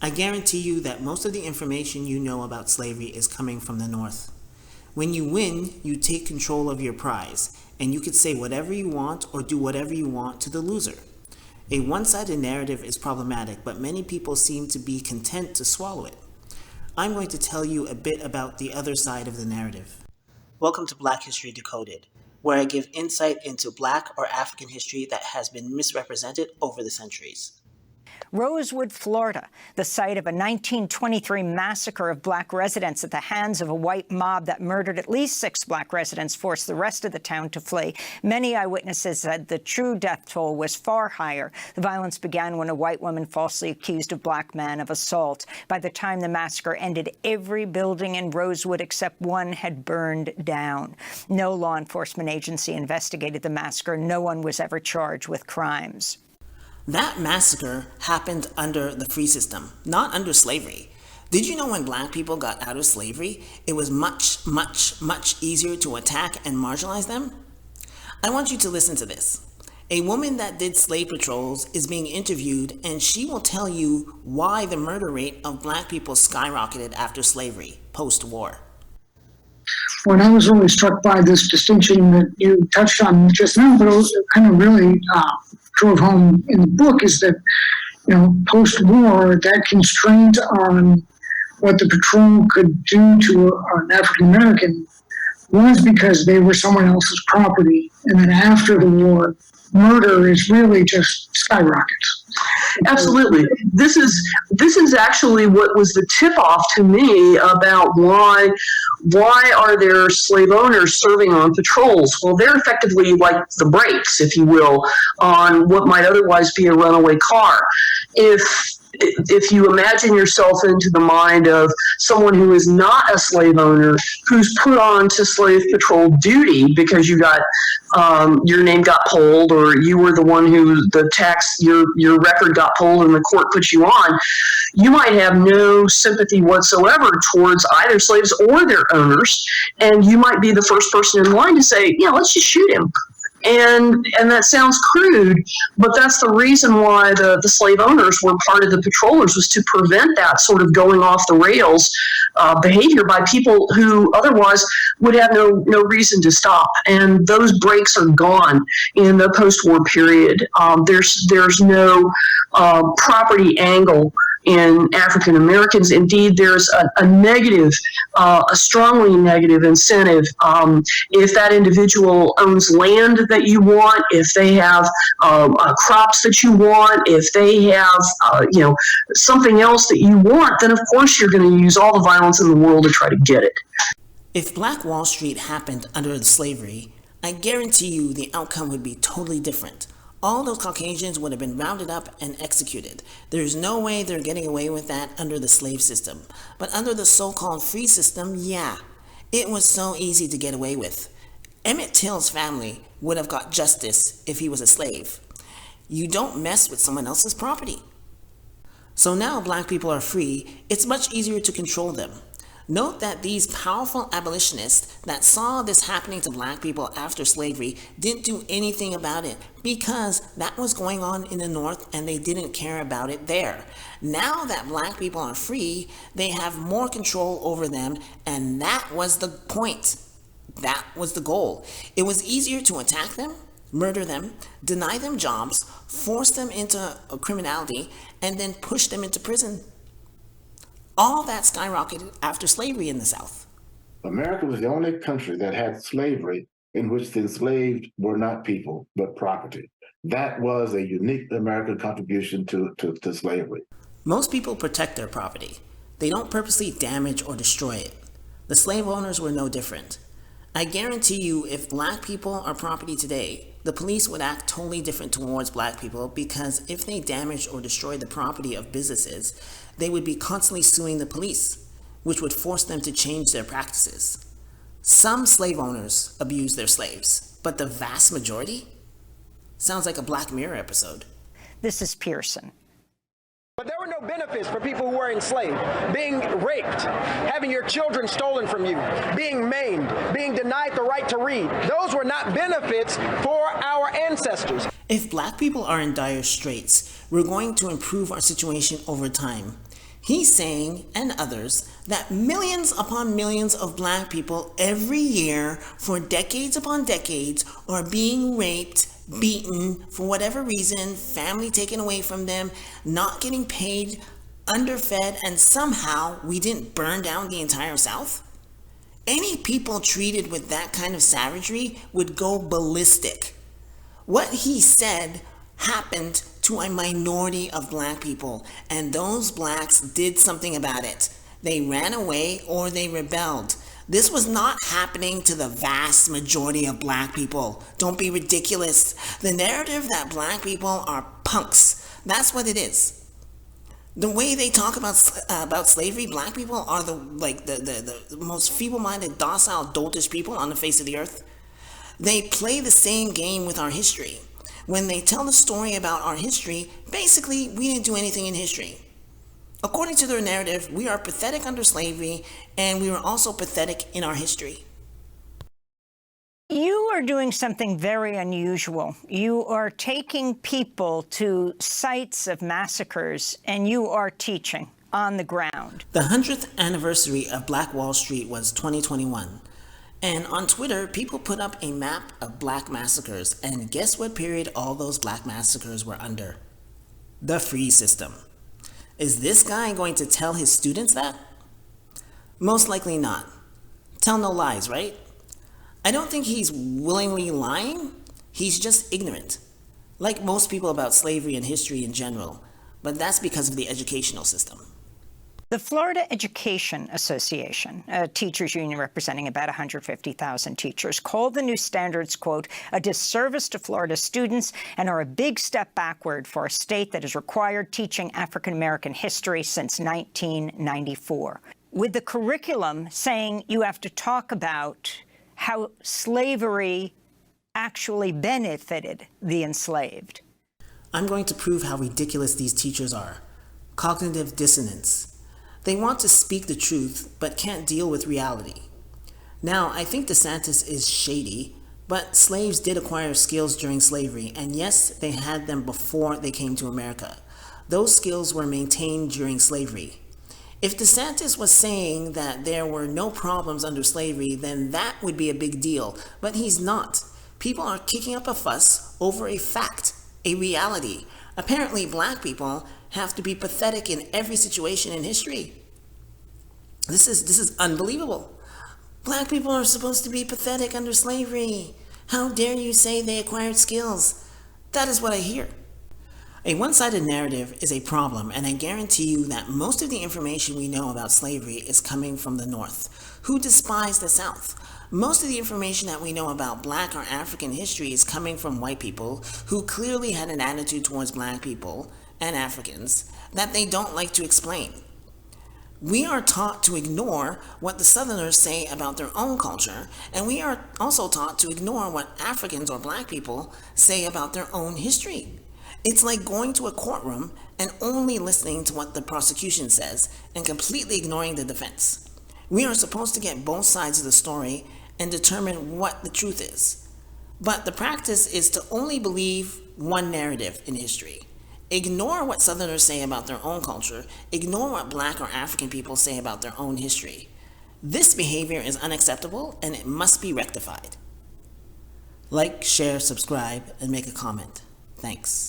I guarantee you that most of the information you know about slavery is coming from the North. When you win, you take control of your prize, and you could say whatever you want or do whatever you want to the loser. A one-sided narrative is problematic, but many people seem to be content to swallow it. I'm going to tell you a bit about the other side of the narrative. Welcome to Black History Decoded, where I give insight into Black or African history that has been misrepresented over the centuries. Rosewood, Florida, the site of a 1923 massacre of Black residents at the hands of a white mob that murdered at least 6 Black residents, forced the rest of the town to flee. Many eyewitnesses said the true death toll was far higher. The violence began when a white woman falsely accused a Black man of assault. By the time the massacre ended, every building in Rosewood except one had burned down. No law enforcement agency investigated the massacre. No one was ever charged with crimes. That massacre happened under the free system, not under slavery. Did you know when Black people got out of slavery, it was much, much, much easier to attack and marginalize them? I want you to listen to this. A woman that did slave patrols is being interviewed, and she will tell you why the murder rate of Black people skyrocketed after slavery, post-war. When I was really struck by this distinction that you touched on just now, but it kind of really drove home in the book, is that, post-war, that constraint on what the patrol could do to an African American was because they were someone else's property. And then after the war, murder is really just skyrockets. Absolutely. This is actually what was the tip-off to me about why are there slave owners serving on patrols? Well, they're effectively like the brakes, if you will, on what might otherwise be a runaway car. If you imagine yourself into the mind of someone who is not a slave owner, who's put on to slave patrol duty because you got your name got pulled, or you were the one who your record got pulled and the court put you on, you might have no sympathy whatsoever towards either slaves or their owners, and you might be the first person in line to say, yeah, let's just shoot him. And that sounds crude, but that's the reason why the slave owners were part of the patrollers, was to prevent that sort of going off the rails behavior by people who otherwise would have no reason to stop. And those breaks are gone in the post-war period. There's no property angle in African Americans. Indeed, there's a negative, a strongly negative incentive. If that individual owns land that you want, if they have crops that you want, if they have something else that you want, then of course you're going to use all the violence in the world to try to get it. If Black Wall Street happened under slavery, I guarantee you the outcome would be totally different. All those Caucasians would have been rounded up and executed. There's no way they're getting away with that under the slave system. But under the so-called free system, yeah, it was so easy to get away with. Emmett Till's family would have got justice if he was a slave. You don't mess with someone else's property. So now Black people are free, it's much easier to control them. Note that these powerful abolitionists that saw this happening to Black people after slavery didn't do anything about it because that was going on in the North and they didn't care about it there. Now that Black people are free, they have more control over them, and that was the point. That was the goal. It was easier to attack them, murder them, deny them jobs, force them into criminality, and then push them into prison. All that skyrocketed after slavery in the South. America was the only country that had slavery in which the enslaved were not people, but property. That was a unique American contribution to slavery. Most people protect their property. They don't purposely damage or destroy it. The slave owners were no different. I guarantee you, if Black people are property today, the police would act totally different towards Black people, because if they damaged or destroyed the property of businesses, they would be constantly suing the police, which would force them to change their practices. Some slave owners abuse their slaves, but the vast majority? Sounds like a Black Mirror episode. This is Pearson. But there were no benefits for people who were enslaved. Being raped, having your children stolen from you, being maimed, being denied the right to read. Those were not benefits for our ancestors. If Black people are in dire straits, we're going to improve our situation over time. He's saying, and others, that millions upon millions of black people every year for decades upon decades are being raped, beaten, for whatever reason, family taken away from them, not getting paid, underfed, and somehow we didn't burn down the entire South? Any people treated with that kind of savagery would go ballistic. What he said happened to a minority of black people, and those blacks did something about it. They ran away or they rebelled. This was not happening to the vast majority of black people. Don't be ridiculous. The narrative that black people are punks, that's what it is. The way they talk about slavery, black people are the most feeble-minded, docile, doltish people on the face of the earth. They play the same game with our history. When they tell the story about our history, basically, we didn't do anything in history. According to their narrative, we are pathetic under slavery, and we were also pathetic in our history. You are doing something very unusual. You are taking people to sites of massacres, and you are teaching on the ground. The 100th anniversary of Black Wall Street was 2021. And on Twitter, people put up a map of black massacres, and guess what period all those black massacres were under? The free system. Is this guy going to tell his students that? Most likely not. Tell no lies, right? I don't think he's willingly lying. He's just ignorant. Like most people about slavery and history in general, but that's because of the educational system. The Florida Education Association, a teachers union representing about 150,000 teachers, called the new standards, quote, a disservice to Florida students and are a big step backward for a state that has required teaching African-American history since 1994. With the curriculum saying you have to talk about how slavery actually benefited the enslaved. I'm going to prove how ridiculous these teachers are. Cognitive dissonance. They want to speak the truth, but can't deal with reality. Now, I think DeSantis is shady, but slaves did acquire skills during slavery, and yes, they had them before they came to America. Those skills were maintained during slavery. If DeSantis was saying that there were no problems under slavery, then that would be a big deal, but he's not. People are kicking up a fuss over a fact, a reality. Apparently, black people have to be pathetic in every situation in history. This is unbelievable. Black people are supposed to be pathetic under slavery. How dare you say they acquired skills? That is what I hear. A one-sided narrative is a problem, and I guarantee you that most of the information we know about slavery is coming from the North, who despise the South. Most of the information that we know about black or African history is coming from white people who clearly had an attitude towards black people and Africans that they don't like to explain. We are taught to ignore what the Southerners say about their own culture, and we are also taught to ignore what Africans or black people say about their own history. It's like going to a courtroom and only listening to what the prosecution says and completely ignoring the defense. We are supposed to get both sides of the story and determine what the truth is. But the practice is to only believe one narrative in history. Ignore what Southerners say about their own culture. Ignore what black or African people say about their own history. This behavior is unacceptable and it must be rectified. Like, share, subscribe, and make a comment. Thanks.